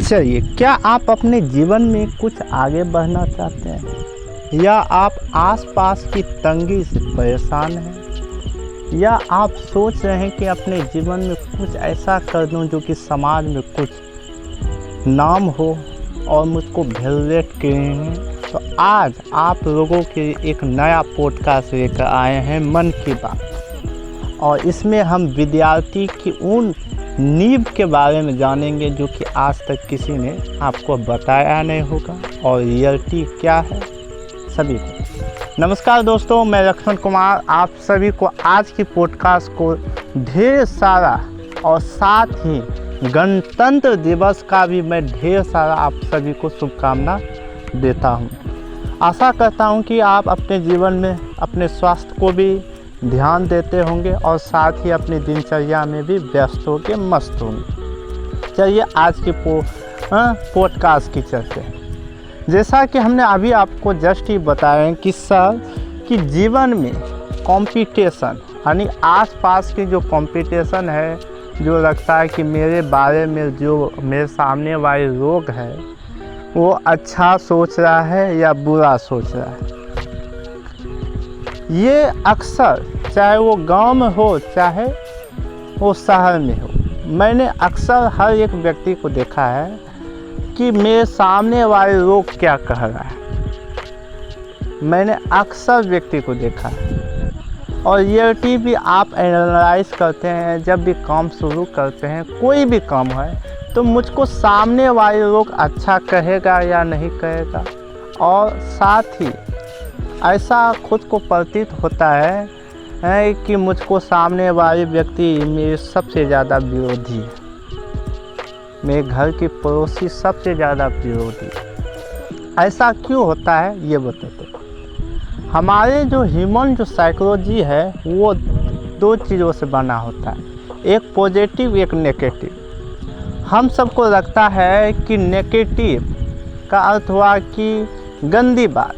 चलिए, क्या आप अपने जीवन में कुछ आगे बढ़ना चाहते हैं, या आप आसपास की तंगी से परेशान हैं, या आप सोच रहे हैं कि अपने जीवन में कुछ ऐसा कर दूं जो कि समाज में कुछ नाम हो और मुझको वैलिडेट किए हैं। तो आज आप लोगों के एक नया पॉडकास्ट लेकर आए हैं, मन की बात। और इसमें हम विद्यार्थी की उन नींव के बारे में जानेंगे जो कि आज तक किसी ने आपको बताया नहीं होगा, और रियलिटी क्या है सभी को। नमस्कार दोस्तों, मैं लक्ष्मण कुमार आप सभी को आज की पॉडकास्ट को ढेर सारा, और साथ ही गणतंत्र दिवस का भी मैं ढेर सारा आप सभी को शुभकामना देता हूं। आशा करता हूं कि आप अपने जीवन में अपने स्वास्थ्य को भी ध्यान देते होंगे और साथ ही अपनी दिनचर्या में भी व्यस्त होकर मस्त होंगे। चलिए आज की पॉडकास्ट की चलते हैं। जैसा कि हमने अभी आपको जस्ट ही बताया कि सर कि जीवन में कंपटीशन, यानी आसपास की जो कंपटीशन है, जो लगता है कि मेरे बारे में जो मेरे सामने वाले लोग हैं वो अच्छा सोच रहा है या बुरा सोच रहा है, ये अक्सर चाहे वो गांव में हो चाहे वो शहर में हो, मैंने अक्सर हर एक व्यक्ति को देखा है कि मेरे सामने वाले लोग क्या कह रहा है। मैंने अक्सर व्यक्ति को देखा है, और रियलिटी भी आप एनालाइज करते हैं। जब भी काम शुरू करते हैं, कोई भी काम है, तो मुझको सामने वाले लोग अच्छा कहेगा या नहीं कहेगा, और साथ ही ऐसा खुद को प्रतीत होता है कि मुझको सामने वाले व्यक्ति मेरे सबसे ज़्यादा विरोधी है, मेरे घर के पड़ोसी सबसे ज़्यादा विरोधी है। ऐसा क्यों होता है ये बताते हैं। हमारे जो ह्यूमन जो साइकोलॉजी है वो दो चीज़ों से बना होता है, एक पॉजिटिव एक नेगेटिव। हम सबको लगता है कि नेगेटिव का अर्थ हुआ कि गंदी बात,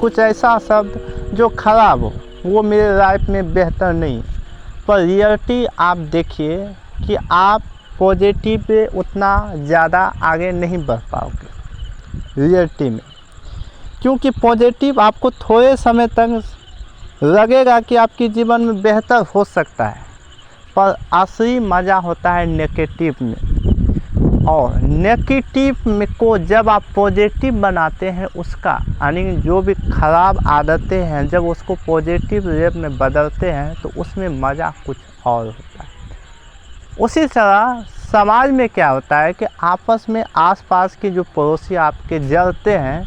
कुछ ऐसा शब्द जो खराब हो, वो मेरे लाइफ में बेहतर नहीं। पर रियलिटी आप देखिए कि आप पॉजिटिव पे उतना ज़्यादा आगे नहीं बढ़ पाओगे रियलिटी में, क्योंकि पॉजिटिव आपको थोड़े समय तक लगेगा कि आपके जीवन में बेहतर हो सकता है, पर असली मज़ा होता है नेगेटिव में। और नेगेटिव में को जब आप पॉजिटिव बनाते हैं, उसका यानी जो भी ख़राब आदतें हैं जब उसको पॉजिटिव वे में बदलते हैं, तो उसमें मज़ा कुछ और होता है। उसी तरह समाज में क्या होता है कि आपस में आसपास के जो पड़ोसी आपके जलते हैं,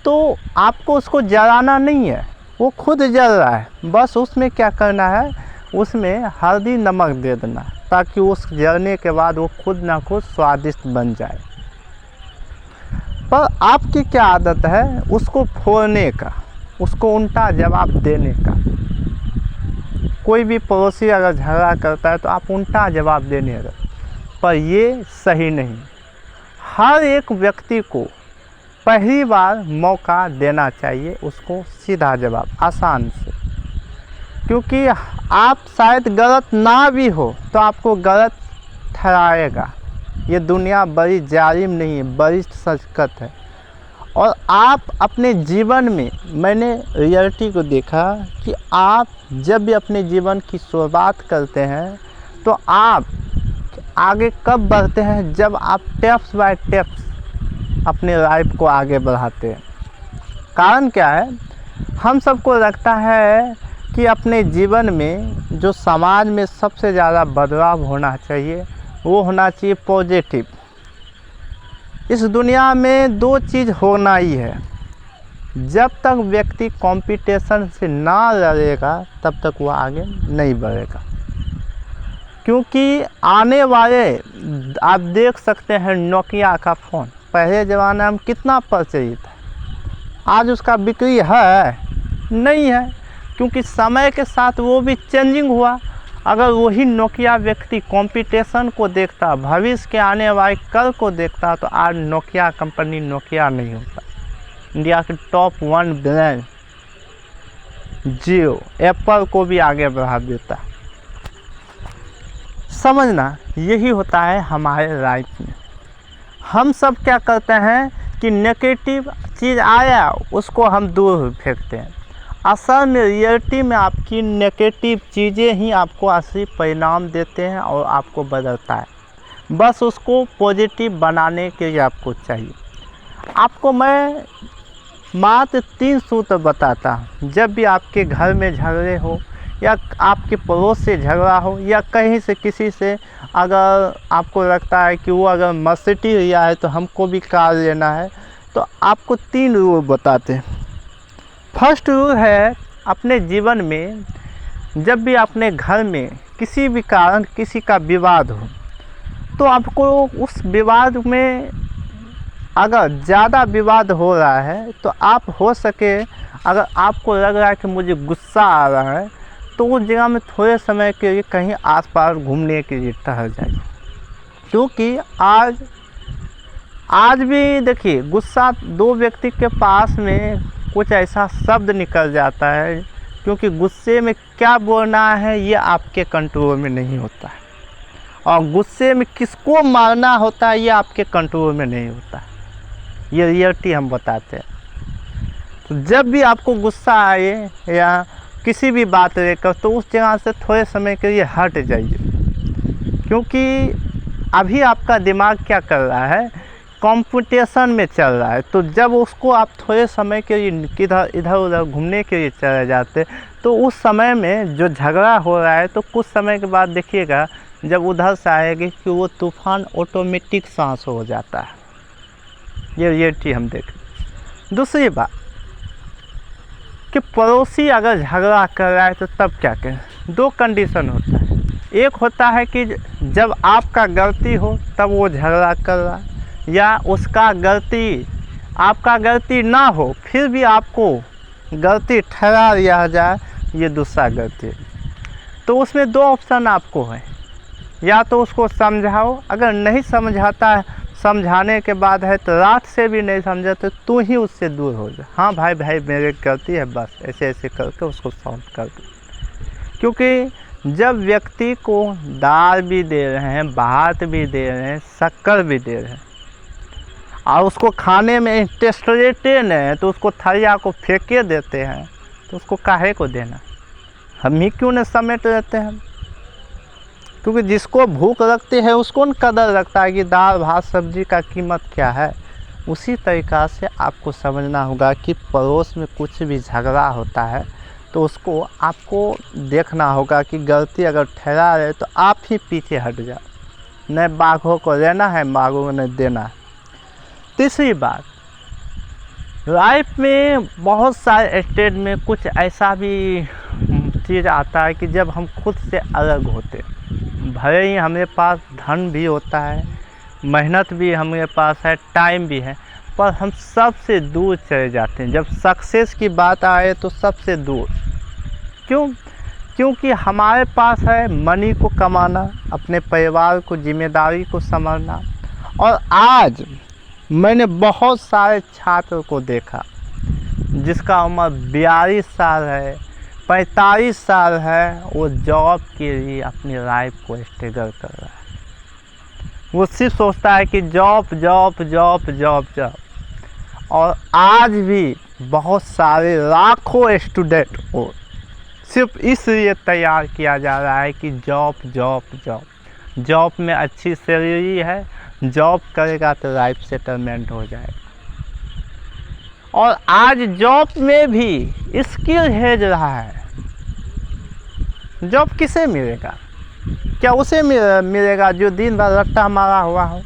तो आपको उसको जलाना नहीं है, वो खुद जल रहा है। बस उसमें क्या करना है, उसमें हल्दी नमक दे देना, ताकि उस जलने के बाद वो खुद ना खुद स्वादिष्ट बन जाए। पर आपकी क्या आदत है, उसको फोड़ने का, उसको उल्टा जवाब देने का। कोई भी पड़ोसी अगर झगड़ा करता है तो आप उल्टा जवाब देने का, पर ये सही नहीं। हर एक व्यक्ति को पहली बार मौका देना चाहिए, उसको सीधा जवाब आसान से, क्योंकि आप शायद गलत ना भी हो तो आपको गलत ठहराएगा। ये दुनिया बड़ी जालिम नहीं है, बड़ी सचकत है। और आप अपने जीवन में, मैंने रियलिटी को देखा कि आप जब भी अपने जीवन की शुरुआत करते हैं तो आप आगे कब बढ़ते हैं, जब आप स्टेप्स बाय स्टेप्स अपने लाइफ को आगे बढ़ाते हैं। कारण क्या है, हम सबको लगता है कि अपने जीवन में जो समाज में सबसे ज़्यादा बदलाव होना चाहिए वो होना चाहिए पॉजिटिव। इस दुनिया में दो चीज़ होना ही है, जब तक व्यक्ति कंपटीशन से ना लड़ेगा तब तक वो आगे नहीं बढ़ेगा। क्योंकि आने वाले, आप देख सकते हैं नोकिया का फ़ोन पहले ज़माने में कितना प्रचलित है, आज उसका बिक्री है नहीं है, क्योंकि समय के साथ वो भी चेंजिंग हुआ। अगर वही नोकिया व्यक्ति कंपटीशन को देखता, भविष्य के आने वाले कल को देखता, तो आज नोकिया कंपनी नोकिया नहीं होता। इंडिया के टॉप 1 ब्रांड जियो, एप्पल को भी आगे बढ़ा देता। समझना, यही होता है हमारे लाइफ में। हम सब क्या करते हैं कि नेगेटिव चीज़ आया उसको हम दूर फेंकते हैं। असल में रियलिटी में आपकी नेगेटिव चीज़ें ही आपको असली परिणाम देते हैं और आपको बदलता है। बस उसको पॉजिटिव बनाने के लिए आपको चाहिए। आपको मैं मात्र 3 सूत्र बताता हूँ। जब भी आपके घर में झगड़े हो या आपके पड़ोस से झगड़ा हो या कहीं से किसी से अगर आपको लगता है कि वो अगर मर्सिडी लिया है तो हमको भी कार लेना है, तो आपको 3 रूल बताते हैं। फर्स्ट रूल है, अपने जीवन में जब भी अपने घर में किसी भी कारण किसी का विवाद हो तो आपको उस विवाद में अगर ज़्यादा विवाद हो रहा है तो आप हो सके अगर आपको लग रहा है कि मुझे गुस्सा आ रहा है तो उस जगह में थोड़े समय के लिए कहीं आसपास घूमने के लिए टहल जाइए। क्योंकि आज भी देखिए गुस्सा 2 व्यक्ति के पास में कुछ ऐसा शब्द निकल जाता है, क्योंकि गुस्से में क्या बोलना है ये आपके कंट्रोल में नहीं होता है और गुस्से में किसको मारना होता है ये आपके कंट्रोल में नहीं होता है। ये रियलिटी हम बताते हैं। तो जब भी आपको गुस्सा आए या किसी भी बात लेकर तो उस जगह से थोड़े समय के लिए हट जाइए, क्योंकि अभी आपका दिमाग क्या कर रहा है, कंपटीशन में चल रहा है। तो जब उसको आप थोड़े समय के लिए इधर उधर घूमने के लिए चले जाते तो उस समय में जो झगड़ा हो रहा है तो कुछ समय के बाद देखिएगा जब उधर से आएगी कि वो तूफान ऑटोमेटिक सांस हो जाता है। ये चीज़ हम देखें। दूसरी बात कि पड़ोसी अगर झगड़ा कर रहा है तो तब क्या करें। 2 कंडीशन होता है। एक होता है कि जब आपका गलती हो तब वो झगड़ा कर रहा है, या आपका गलती ना हो फिर भी आपको गलती ठहरा दिया जाए, ये दूसरा गलती है। तो उसमें 2 ऑप्शन आपको है, या तो उसको समझाओ, अगर नहीं समझाता है समझाने के बाद है तो रात से भी नहीं समझा तो तू ही उससे दूर हो जा। हाँ भाई मेरी गलती है, बस ऐसे ऐसे करके उसको सॉल्व कर दो। क्योंकि जब व्यक्ति को दाल भी दे रहे हैं, भात भी दे रहे हैं, शक्कर भी दे रहे हैं और उसको खाने में इंटरेस्टेड नहीं है तो उसको थरिया को फेंके देते हैं, तो उसको काहे को देना। हम ही क्यों न समेट रहते हैं। क्योंकि जिसको भूख लगती है उसको न कदर लगता है कि दाल भात सब्जी का कीमत क्या है। उसी तरीक़ा से आपको समझना होगा कि पड़ोस में कुछ भी झगड़ा होता है तो उसको आपको देखना होगा कि गलती अगर ठहरा रहे तो आप ही पीछे हट जाओ। न बाघों को लेना है, बाघों को न देना है। तीसरी बात, लाइफ में बहुत सारे स्टेज में कुछ ऐसा भी चीज़ आता है कि जब हम खुद से अलग होते, भले ही हमारे पास धन भी होता है, मेहनत भी हमारे पास है, टाइम भी है, पर हम सबसे दूर चले जाते हैं। जब सक्सेस की बात आए तो सबसे दूर क्योंकि हमारे पास है मनी को कमाना, अपने परिवार को जिम्मेदारी को संभालना। और आज मैंने बहुत सारे छात्र को देखा जिसका उम्र 42 साल है, 45 साल है, वो जॉब के लिए अपनी लाइफ को स्ट्रगल कर रहा है। वो सिर्फ सोचता है कि job job job job job. और आज भी बहुत सारे लाखों स्टूडेंट को सिर्फ इसलिए तैयार किया जा रहा है कि जॉब जॉब जॉब। जॉब में अच्छी सैलरी है, जॉब करेगा तो लाइफ सेटलमेंट हो जाएगा। और आज जॉब में भी स्किल हेज रहा है। जॉब किसे मिलेगा? क्या उसे मिलेगा जो दिन भर रट्टा मारा हुआ हो?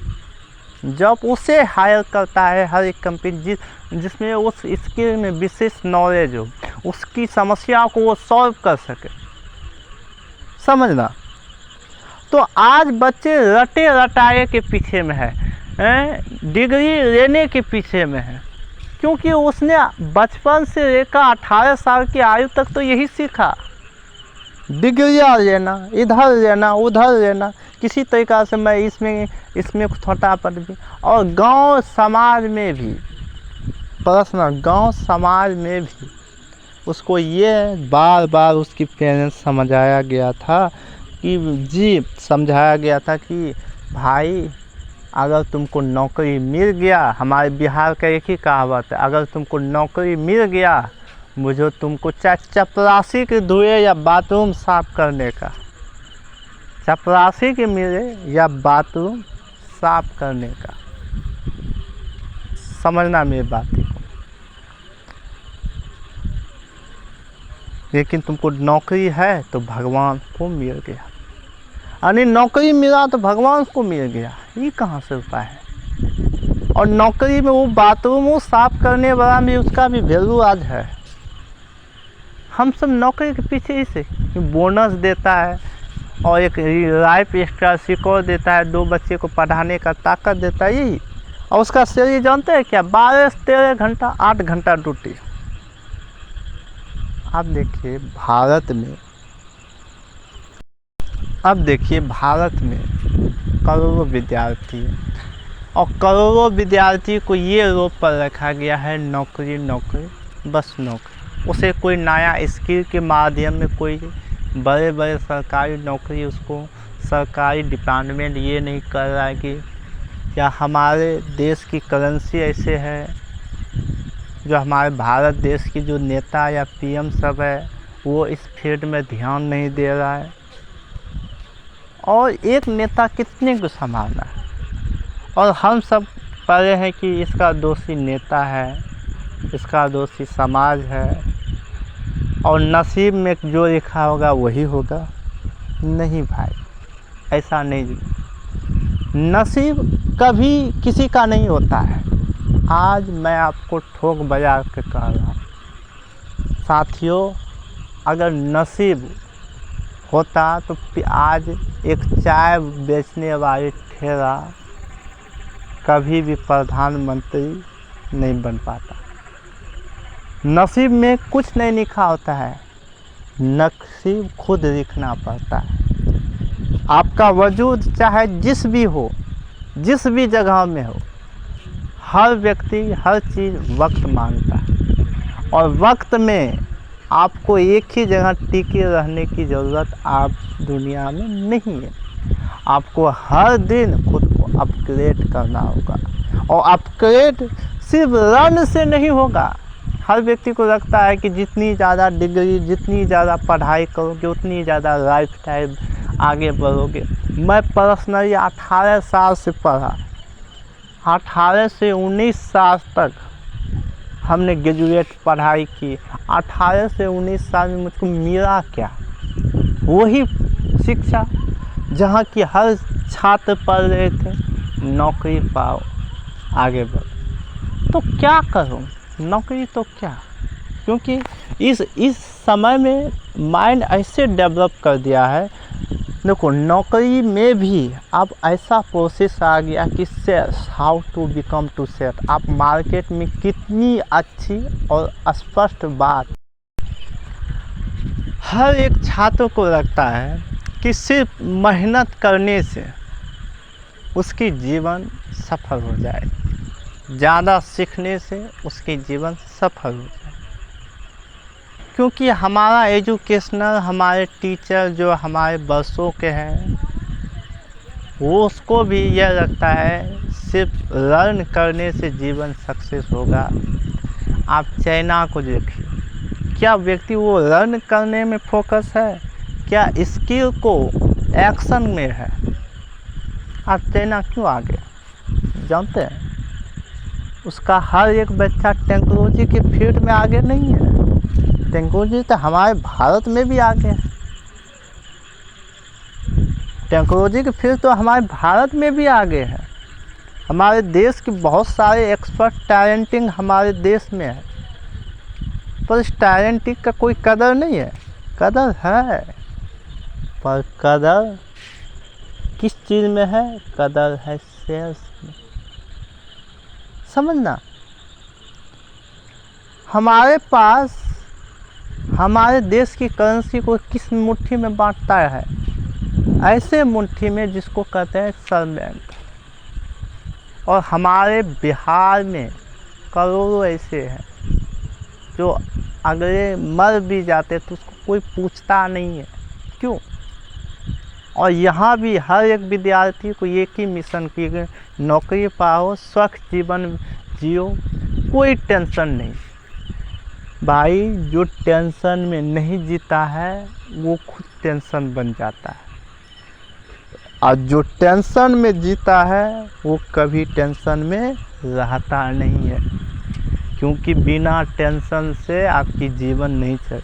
जॉब उसे हायर करता है हर एक कंपनी जिसमें उस स्किल में विशेष नॉलेज हो, उसकी समस्या को वो सॉल्व कर सके। समझना। तो आज बच्चे रटे रटाए के पीछे में है, डिग्री लेने के पीछे में है, क्योंकि उसने बचपन से लेकर 18 साल की आयु तक तो यही सीखा, डिग्रियाँ लेना, इधर लेना उधर लेना, किसी तरीक़ा से मैं इसमें छोटा पद भी। और गांव समाज में भी, पर्सनल गांव समाज में भी उसको ये बार बार उसकी पेरेंट्स समझाया गया था कि भाई अगर तुमको नौकरी मिल गया, हमारे बिहार का एक ही कहावत है, अगर तुमको नौकरी मिल गया मुझे तुमको चाहे चपरासी के धुए या बाथरूम साफ करने का, चपरासी के मिले या बाथरूम साफ करने का, समझना मेरी बात को। लेकिन तुमको नौकरी है तो भगवान को मिल गया, यानी नौकरी मिला तो भगवान को मिल गया, ये कहाँ से उपाय है। और नौकरी में वो बाथरूम वो साफ करने वाला भी, उसका भी वैल्यू आज है। हम सब नौकरी के पीछे इसे बोनस देता है और एक लाइफ एक्स्ट्रा सिक्योर देता है, 2 बच्चे को पढ़ाने का ताकत देता है, यही। और उसका सैलरी जानते हैं क्या, 12 से 13 घंटा, 8 घंटा ड्यूटी। अब देखिए भारत में करोड़ों विद्यार्थी हैं और करोड़ों विद्यार्थी को ये रोक पर रखा गया है, नौकरी नौकरी, बस नौकरी। उसे कोई नया स्किल के माध्यम में कोई बड़े बड़े सरकारी नौकरी, उसको सरकारी डिपार्टमेंट ये नहीं कर रहा है कि या हमारे देश की करेंसी ऐसे है, जो हमारे भारत देश की जो नेता या पीएम सब है वो इस फील्ड में ध्यान नहीं दे रहा है। और एक नेता कितने को संभालना है, और हम सब पढ़े हैं कि इसका दोषी नेता है, इसका दोषी समाज है, और नसीब में जो लिखा होगा वही होगा। नहीं भाई, ऐसा नहीं, नसीब कभी किसी का नहीं होता है। आज मैं आपको ठोक बजा के कह रहा हूँ साथियों, अगर नसीब होता तो आज एक चाय बेचने वाली ठेला कभी भी प्रधानमंत्री नहीं बन पाता। नसीब में कुछ नहीं लिखा होता है, नसीब खुद लिखना पड़ता है। आपका वजूद चाहे जिस भी हो, जिस भी जगह में हो, हर व्यक्ति हर चीज़ वक्त मांगता है, और वक्त में आपको एक ही जगह टिके रहने की ज़रूरत आप दुनिया में नहीं है। आपको हर दिन खुद को अपग्रेड करना होगा, और अपग्रेड सिर्फ रन से नहीं होगा। हर व्यक्ति को लगता है कि जितनी ज़्यादा डिग्री, जितनी ज़्यादा पढ़ाई करोगे उतनी ज़्यादा लाइफ टाइम आगे बढ़ोगे। मैं पर्सनली 18 साल से पढ़ा, 18 से 19 साल तक हमने ग्रेजुएट पढ़ाई की। 18 से 19 साल में मुझको मिला क्या, वही शिक्षा जहाँ की हर छात्र पढ़ रहे थे, नौकरी पाओ आगे बढ़ो। तो क्या करूँ, नौकरी तो क्या, क्योंकि इस समय में माइंड ऐसे डेवलप कर दिया है। देखो नौकरी में भी अब ऐसा प्रोसेस आ गया कि sales, how to become to set. आप मार्केट में कितनी अच्छी और स्पष्ट बात, हर एक छात्र को लगता है कि सिर्फ मेहनत करने से उसकी जीवन सफल हो जाए, ज़्यादा सीखने से उसकी जीवन सफल हो जाए। क्योंकि हमारा एजुकेशनल, हमारे टीचर जो हमारे बरसों के हैं, वो उसको भी यह लगता है सिर्फ लर्न करने से जीवन सक्सेस होगा। आप चाइना को देखिए, क्या व्यक्ति वो लर्न करने में फोकस है, क्या स्किल को एक्शन में है। आप चाइना क्यों आगे जानते हैं, उसका हर एक बच्चा टेक्नोलॉजी के फील्ड में आगे नहीं है। टेक्नोलॉजी तो हमारे भारत में भी आगे है, टेक्नोलॉजी के फील्ड तो हमारे भारत में भी आगे है। हमारे देश के बहुत सारे एक्सपर्ट टैलेंटिंग हमारे देश में है, पर इस टैलेंटिंग का कोई कदर नहीं है। कदर है, पर कदर किस चीज़ में है, कदर है सेल्स में। समझना, हमारे पास हमारे देश की करेंसी को किस मुट्ठी में बांटता है, ऐसे मुट्ठी में जिसको कहते हैं सर्व बैंक। और हमारे बिहार में करोड़ों ऐसे हैं जो अगले मर भी जाते तो उसको कोई पूछता नहीं है। क्यों? और यहाँ भी हर एक विद्यार्थी को एक ही मिशन की नौकरी पाओ, स्वच्छ जीवन जियो, कोई टेंशन नहीं। भाई जो टेंशन में नहीं जीता है वो खुद टेंशन बन जाता है, और जो टेंशन में जीता है वो कभी टेंशन में रहता नहीं है, क्योंकि बिना टेंशन से आपकी जीवन नहीं चल।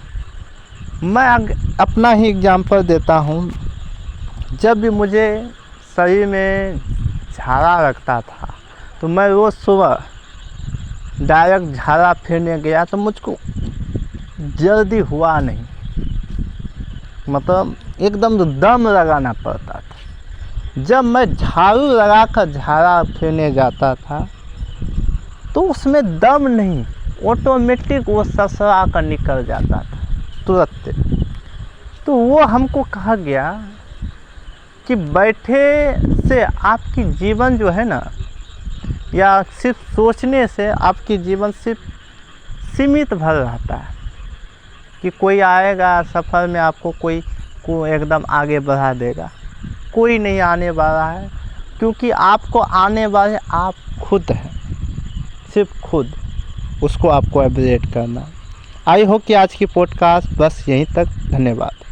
मैं अपना ही एग्जांपल देता हूँ। जब भी मुझे शरीर में झाड़ा लगता था तो मैं रोज़ सुबह डायरेक्ट झाड़ा फिरने गया तो मुझको जल्दी हुआ नहीं, मतलब एकदम दम लगाना पड़ता था। जब मैं झाड़ू लगाकर झाड़ा फिरने जाता था तो उसमें दम नहीं, ऑटोमेटिक वो ससरा कर निकल जाता था तुरंत। तो वो हमको कहा गया कि बैठे से आपकी जीवन जो है ना, या सिर्फ सोचने से आपकी जीवन सिर्फ सीमित भर रहता है, कि कोई आएगा सफ़र में आपको कोई को एकदम आगे बढ़ा देगा, कोई नहीं आने वाला है, क्योंकि आपको आने वाले आप खुद हैं, सिर्फ खुद, उसको आपको अपडेट करना। आई होप कि आज की पॉडकास्ट बस यहीं तक। धन्यवाद।